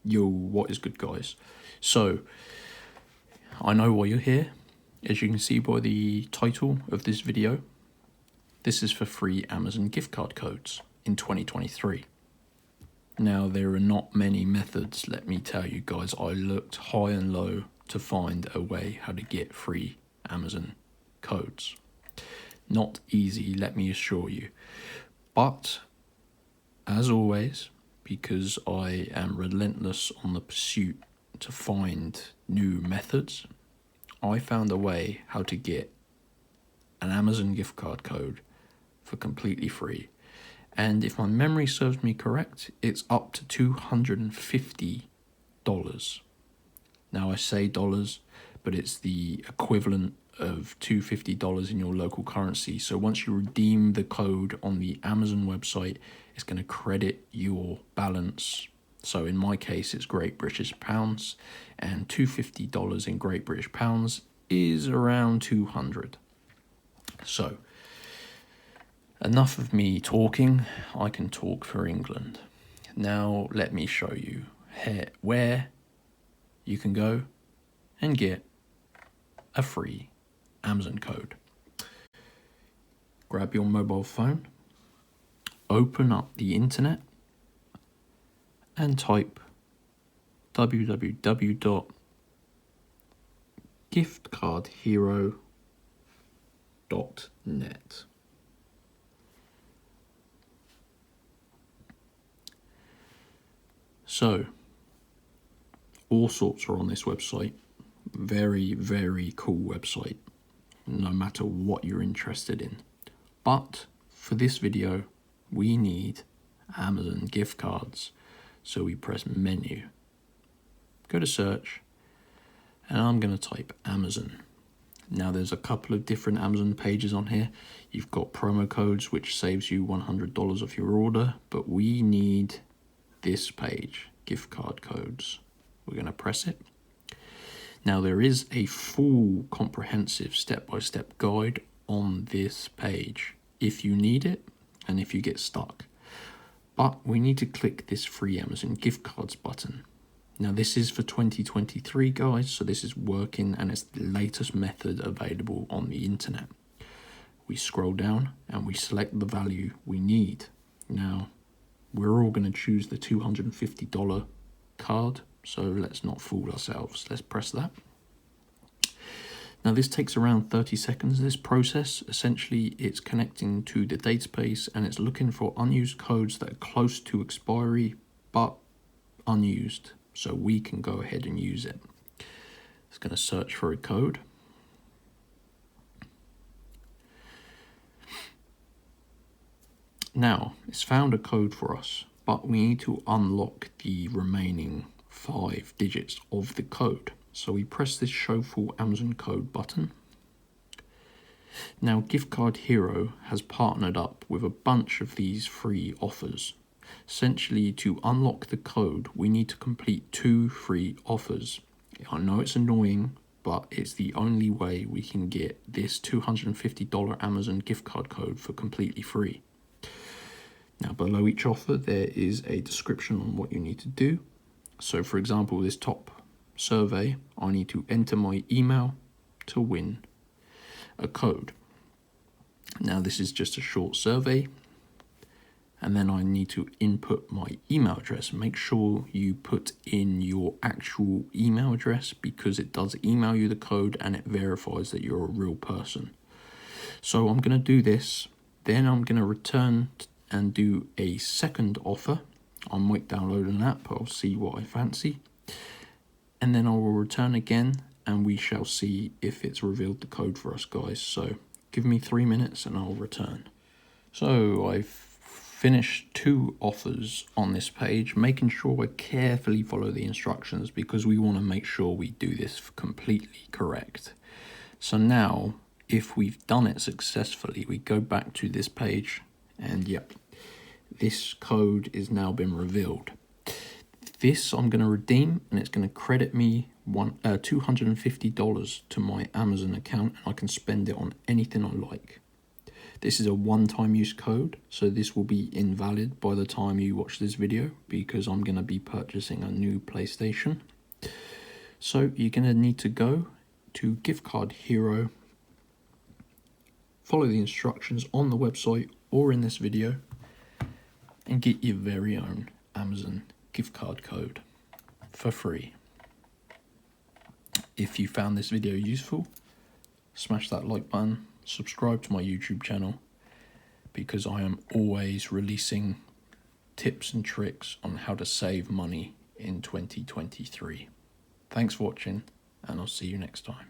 Yo, what is good, guys? So, I know why you're here. As you can see by the title of this video, this is for free Amazon gift card codes in 2023. Now, there are not many methods, let me tell you guys. I looked high and low to find a way how to get free Amazon codes. Not easy, let me assure you. But, as always, because I am relentless on the pursuit to find new methods, I found a way how to get an Amazon gift card code for completely free. And if my memory serves me correct, it's up to $250. Now I say dollars, but it's the equivalent of $250 in your local currency. So once you redeem the code on the Amazon website, it's going to credit your balance. So in my case, it's Great British Pounds, and $250 in Great British Pounds is around 200. So enough of me talking, I can talk for England. Now let me show you where you can go and get a free Amazon code. Grab your mobile phone, open up the internet and type www.giftcardhero.net. So, all sorts are on this website. Very, very cool website, no matter what you're interested in. But for this video, we need Amazon gift cards. So we press menu, go to search, and I'm going to type Amazon. Now there's a couple of different Amazon pages on here. You've got promo codes, which saves you $100 off your order, but we need this page, gift card codes. We're going to press it. Now there is a full comprehensive step-by-step guide on this page if you need it and if you get stuck. But we need to click this free Amazon gift cards button. Now this is for 2023, guys, so this is working and it's the latest method available on the internet. We scroll down and we select the value we need. Now we're all going to choose the $250 card, so let's not fool ourselves. Let's press that. Now this takes around 30 seconds, this process. Essentially, it's connecting to the database and it's looking for unused codes that are close to expiry, but unused. So we can go ahead and use it. It's going to search for a code. Now, it's found a code for us, but we need to unlock the remaining 5 digits of the code. So we press this show full Amazon code button. Now Gift Card Hero has partnered up with a bunch of these free offers. Essentially, to unlock the code, we need to complete 2 free offers. I know it's annoying, but it's the only way we can get this $250 Amazon gift card code for completely free. Now below each offer there is a description on what you need to do. So for example, this top survey, I need to enter my email to win a code. Now this is just a short survey, and then I need to input my email address. Make sure you put in your actual email address because it does email you the code and it verifies that you're a real person. So I'm going to do this, then I'm going to return and do a second offer. I might download an app, I'll see what I fancy. And then I will return again and we shall see if it's revealed the code for us, guys. So give me 3 minutes and I'll return. So I've finished 2 offers on this page, making sure I carefully follow the instructions because we want to make sure we do this completely correct. So now, if we've done it successfully, we go back to this page and yep, this code is now been revealed. This I'm going to redeem and it's going to credit me $250 to my Amazon account and I can spend it on anything I like. This is a one-time use code, so this will be invalid by the time you watch this video because I'm going to be purchasing a new PlayStation. So you're going to need to go to Gift Card Hero, follow the instructions on the website or in this video, and get your very own Amazon gift card code for free. If you found this video useful, smash that like button, subscribe to my YouTube channel, because I am always releasing tips and tricks on how to save money in 2023. Thanks for watching, and I'll see you next time.